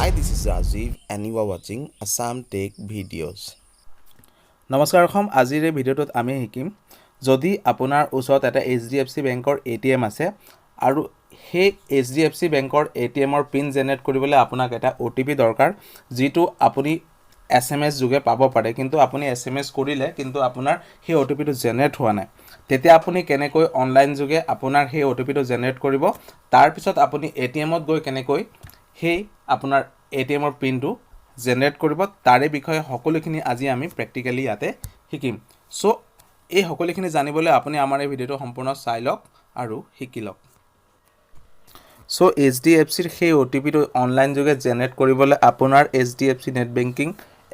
Hi, this is Rajiv and you are watching Assam Tech Videos. নমস্কাৰ অসম আজিৰ এই ভিডিঅ'টোত আমি শিকিম যদি আপোনাৰ ওচৰত এটা HDFC বেংকৰ ATM আছে আৰু সেই HDFC বেংকৰ ATMৰ পিন জেনেৰেট কৰিবলৈ আপোনাক এটা OTP দৰকাৰ যিটো আপুনি SMS যোগে পাব পাৰে কিন্তু আপুনি SMS কৰিলে কিন্তু আপোনাৰ সেই OTPটো জেনেৰেট হোৱা নাই তেতিয়া আপুনি কেনেকৈ অনলাইন যোগে আপোনাৰ সেই OTPটো জেনেৰেট কৰিব তাৰ পিছত আপুনি ATMত গৈ কেনেকৈ সেই আপোনাৰ ATMৰ পিনটো জেনেৰেট কৰিব তাৰে বিষয়ে সকলোখিনি আজি আমি প্ৰেক্টিক্যালি ইয়াতে শিকিম সো এই সকলোখিনি জানিবলৈ আপুনি আমাৰ এই ভিডিঅ'টো সম্পূৰ্ণ চাই লওক আৰু শিকি লওক সো HDFCৰ সেই OTPটো অনলাইন যোগে জেনেৰেট কৰিবলৈ আপোনাৰ HDFC নেট বেংকিং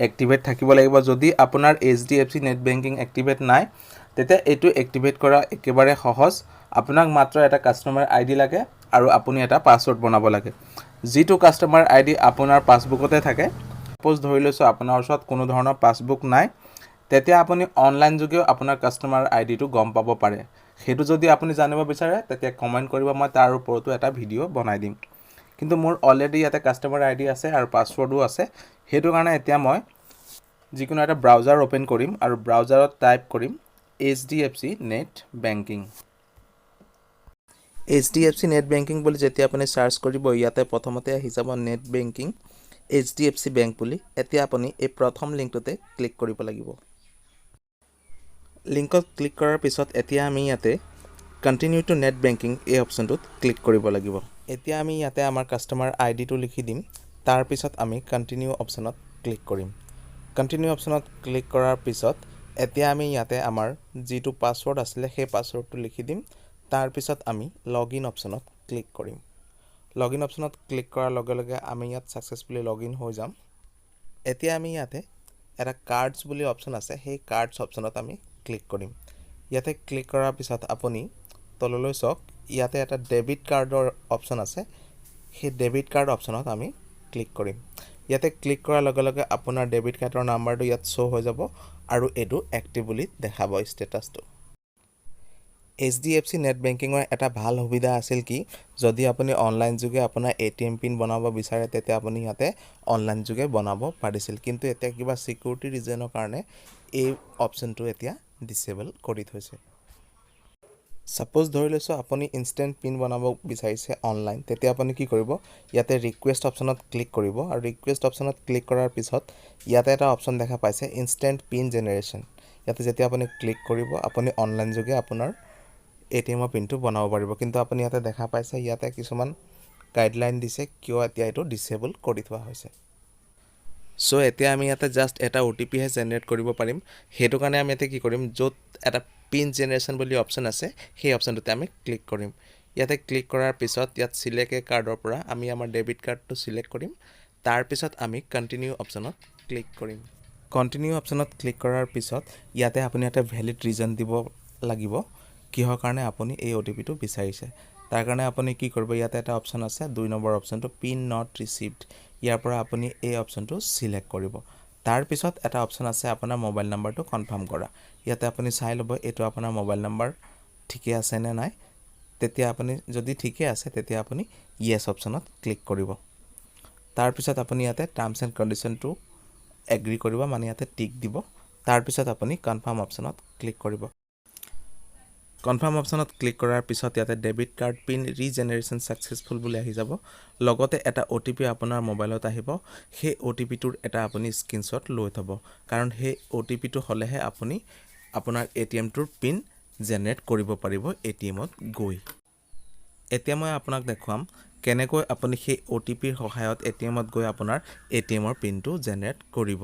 এক্টিভেট থাকিব লাগিব যদি আপোনাৰ HDFC নেট বেংকিং এক্টিভেট নাই তেতিয়া এইটো এক্টিভেট কৰা একেবাৰে সহজ আপোনাক মাত্ৰ এটা কাস্টমাৰ আইডি লাগে আৰু আপুনি এটা পাছৱৰ্ড বনাব লাগে যিটো কাস্টমাৰ আইডি আপোনাৰ পাছবুকতে থাকে সপোজ ধৰি লৈছো আপোনাৰ ওচৰত কোনো ধৰণৰ পাছবুক নাই তেতিয়া আপুনি অনলাইন যোগেও আপোনাৰ কাস্টমাৰ আইডিটো গম পাব পাৰে হেতু যদি আপুনি জানিব বিচাৰে তেতিয়া কমেন্ট কৰিব মই তাৰ ওপৰতো এটা ভিডিঅ' বনাই দিম কিন্তু মোৰ অলৰেডি ইয়াতে কাস্টমাৰ আইডি আছে আৰু পাছৱৰ্ডো আছে হেতু কাৰণে এতিয়া মই যিকোনো এটা ব্ৰাউজাৰ ওপেন কৰিম আৰু ব্ৰাউজাৰত টাইপ কৰিম HDFC net banking HDFC net banking বুলি যেতিয়া আপুনি সাৰ্চ কৰিব ইয়াতে প্ৰথমতে আহি যাব নেট বেংকিং HDFC বেংক বুলি এতিয়া আপুনি এই প্ৰথম লিংকটোতে ক্লিক কৰিব লাগিব লিংকত ক্লিক কৰাৰ পিছত এতিয়া আমি ইয়াতে কন্টিনিউ টু নেট বেংকিং এই অপচনটোত ক্লিক কৰিব লাগিব এতিয়া আমি ইয়াতে আমাৰ কাস্টমাৰ আইডিটো লিখি দিম তাৰ পিছত আমি কন্টিনিউ অপচনত ক্লিক কৰিম কন্টিনিউ অপচনত ক্লিক কৰাৰ পিছত এতিয়া আমি ইয়াতে আমাৰ যিটো পাছৱৰ্ড আছিল সেই পাছৱৰ্ডটো লিখি দিম তাৰ পিছত আমি লগইন অপচনত ক্লিক কৰিম লগইন অপচনত ক্লিক কৰাৰ লগে লগে আমি ইয়াত সাকসেসফুলি লগইন হৈ যাম এতিয়া আমি ইয়াতে এটা কাৰ্ডছ বুলি অপচন আছে সেই কাৰ্ডছ অপচনত আমি ক্লিক কৰিম ইয়াতে ক্লিক কৰাৰ পিছত আপুনি তললৈ চাওক ইয়াতে এটা ডেবিট কাৰ্ডৰ অপচন আছে সেই ডেবিট কাৰ্ড অপচনত আমি ক্লিক কৰিম ইয়াতে ক্লিক কৰাৰ লগে লগে আপোনাৰ ডেবিট কাৰ্ডৰ নাম্বাৰটো ইয়াত শো হৈ যাব আৰু এটো এক্টিভ বুলি দেখাব ষ্টেটাসটো HDFC নেট বেংকিংৰ এটা ভাল সুবিধা আছিল কি যদি আপুনি অনলাইন যোগে আপোনাৰ ATM পিন বনাব বিচাৰে তেতিয়া আপুনি ইয়াতে অনলাইন যোগে বনাব পাৰিছিল কিন্তু এতিয়া কিবা সিকিউৰিটি ৰিজনৰ কাৰণে এই অপচনটো এতিয়া ডিসেবল কৰি থৈছে সাপোজ ধৰি লৈছো আপুনি ইনস্ট্যান্ট পিন বনাব বিচাৰিছে অনলাইন তেতিয়া আপুনি কি কৰিব ইয়াতে ৰিকুৱেষ্ট অপচনত ক্লিক কৰিব আৰু ৰিকুৱেষ্ট অপচনত ক্লিক কৰাৰ পিছত ইয়াতে এটা অপচন দেখা পাইছে ইনস্ট্যান্ট পিন জেনাৰেশন ইয়াতে যেতিয়া আপুনি ক্লিক কৰিব আপুনি অনলাইন যোগে আপোনাৰ ATM পিনটো বনাব পাৰিব কিন্তু আপুনি ইয়াতে দেখা পাইছে ইয়াতে কিছুমান গাইডলাইন দিছে কিয় এতিয়া এটো ডিসেবল কৰি থোৱা হৈছে সো এতিয়া আমি ইয়াতে জাস্ট এটা OTP হে জেনাৰেট কৰিব পাৰিম হেতু কাৰণে আমি ইয়াতে কি কৰিম যত এটা পিন জেনাৰেশন বুলি অপচন আছে সেই অপচনটোতে আমি ক্লিক কৰিম ইয়াতে ক্লিক কৰাৰ পিছত ইয়াত সিলেক্ট এ কাৰ্ডৰ পৰা আমি আমাৰ ডেবিট কাৰ্ডটো সিলেক্ট কৰিম তাৰ পিছত আমি কন্টিনিউ অপচনত ক্লিক কৰিম কন্টিনিউ অপচনত ক্লিক কৰাৰ পিছত ইয়াতে আপুনি এটা ভ্যালিড ৰিজন দিব লাগিব কিহৰ কাৰণে আপুনি এই OTPটো বিচাৰিছে তাৰ কাৰণে আপুনি কি কৰিব ইয়াতে এটা অপচন আছে 2 নম্বৰ অপচনটো পিন নট ৰিসিভড ইয়াৰ পৰা আপুনি এই অপচনটো সিলেক্ট কৰিব তাৰ পিছত এটা অপচন আছে আপোনাৰ মোবাইল নাম্বাৰটো কনফাৰ্ম কৰা ইয়াতে আপুনি চাই লব এটো আপোনাৰ মোবাইল নাম্বাৰ ঠিকে আছে নে নাই তেতিয়া আপুনি যদি ঠিকে আছে তেতিয়া আপুনি ইয়েস অপচনত ক্লিক কৰিব তাৰ পিছত আপুনি ইয়াতে টাৰ্মছ এণ্ড কন্ডিশনটো এগ্ৰি কৰিব মানে ইয়াতে টিক দিব তাৰ পিছত আপুনি কনফাৰ্ম অপচনত ক্লিক কৰিব কনফাৰ্ম অপচনত ক্লিক কৰাৰ পিছত ইয়াতে ডেবিট কাৰ্ড পিন ৰিজেনাৰেশন সাকসেসফুল বুলি আহি যাব লগতে এটা OTP আপোনাৰ মোবাইলত আহিব সেই OTP টোৰ এটা আপুনি স্ক্ৰিনশ্বট লৈ থব কাৰণ সেই OTP টো হলেহে আপুনি আপোনাৰ ATM টোৰ পিন জেনাৰেট কৰিব পাৰিব ATMত গৈ এতিয়া মই আপোনাক দেখুৱাম কেনেকৈ আপুনি সেই OTP ৰ সহায়ত ATMত গৈ আপোনাৰ ATMৰ পিনটো জেনাৰেট কৰিব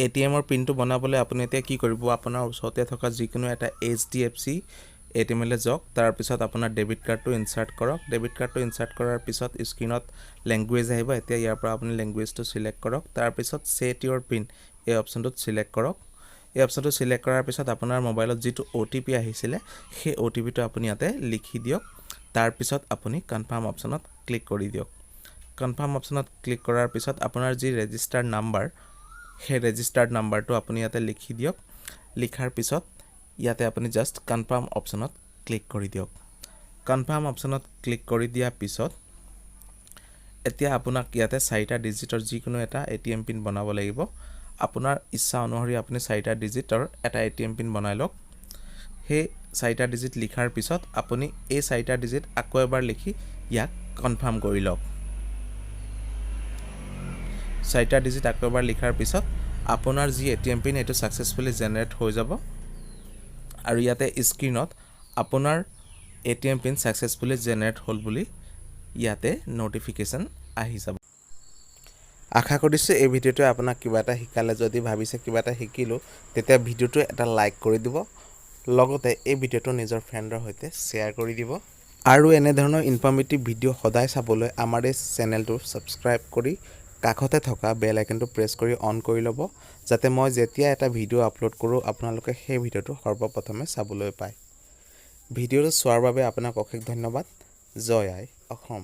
ATMৰ পিনটো বনাবলৈ আপুনি এতিয়া কি কৰিব আপোনাৰ ওচৰতে থকা যিকোনো এটা HDFC ATM লে যাওক তাৰ পিছত আপোনাৰ ডেবিট কাৰ্ডটো ইনসাৰ্ট কৰক ডেবিট কাৰ্ডটো ইনসাৰ্ট কৰাৰ পিছত স্ক্ৰিনত ল্যাঙ্গুৱেজ আহিব এতিয়া ইয়াৰ পৰা আপুনি ল্যাঙ্গুৱেজটো সিলেক্ট কৰক তাৰ পিছত সেট ইওৰ পিন এই অপচনটোত সিলেক্ট কৰক এই অপচনটো সিলেক্ট কৰাৰ পিছত আপোনাৰ মোবাইলত যেটো OTP আহিছিলে সেই OTP টো আপুনি ইয়াতে লিখি দিয়ক তাৰ পিছত আপুনি কনফাৰ্ম অপচনত ক্লিক কৰি দিয়ক কনফাৰ্ম অপচনত ক্লিক কৰাৰ পিছত আপোনাৰ যি ৰেজিষ্টাৰ্ড নাম্বাৰ সেই ৰেজিষ্টাৰ্ড নাম্বাৰটো আপুনি ইয়াতে লিখি দিয়ক লিখাৰ পিছত ইয়াতে আপুনি জাস্ট কনফাৰ্ম অপচনত ক্লিক কৰি দিয়ক কনফাৰ্ম অপচনত ক্লিক কৰি দিয়াৰ পিছত এতিয়া আপোনাক ইয়াতে 4টা ডিজিটৰ যিকোনো এটা ATM পিন বনাব লাগিব আপোনাৰ ইচ্ছা অনুসৰি আপুনি 4টা ডিজিটৰ এটা ATM পিন বনাই লওক সেই 4টা ডিজিট লিখাৰ পিছত আপুনি এই 4টা ডিজিট আকৌ এবাৰ লিখি ইয়াক কনফাৰ্ম কৰি লওক 4টা ডিজিট আকৌ এবাৰ লিখাৰ পিছত আপোনাৰ যি ATM পিন এটো সাকসেসফুলি জেনাৰেট হৈ যাব আৰু ইয়াতে স্ক্ৰিনত আপোনাৰ ATM পিন সাকসেসফুলি জেনাৰেট হ'ল বুলি ইয়াতে নোটিফিকেশন আহি যাব আশা কৰিছো এই ভিডিওটো আপোনাক কিবা এটা শিকালে যদি ভাবিছে কিবা এটা শিকিলো তেতিয়া ভিডিওটো এটা লাইক কৰি দিব লগতে এই ভিডিওটো নিজৰ ফ্ৰেণ্ডৰ সৈতে শেয়াৰ কৰি দিব আৰু এনে ধৰণৰ ইনফৰ্মেটিভ ভিডিও সদায় চাবলৈ আমাৰ এই চেনেলটো সাবস্ক্ৰাইব কৰি কাষতে থকা বেল আইকনটো প্ৰেছ কৰি অন কৰি ল'ব যাতে মই যেতিয়া এটা ভিডিও আপলোড কৰো আপোনালোকে সেই ভিডিওটো সৰ্বপ্ৰথমে চাবলৈ পায় ভিডিওটো চোৱাৰ বাবে আপোনাক অশেষ ধন্যবাদ জয় আই অসম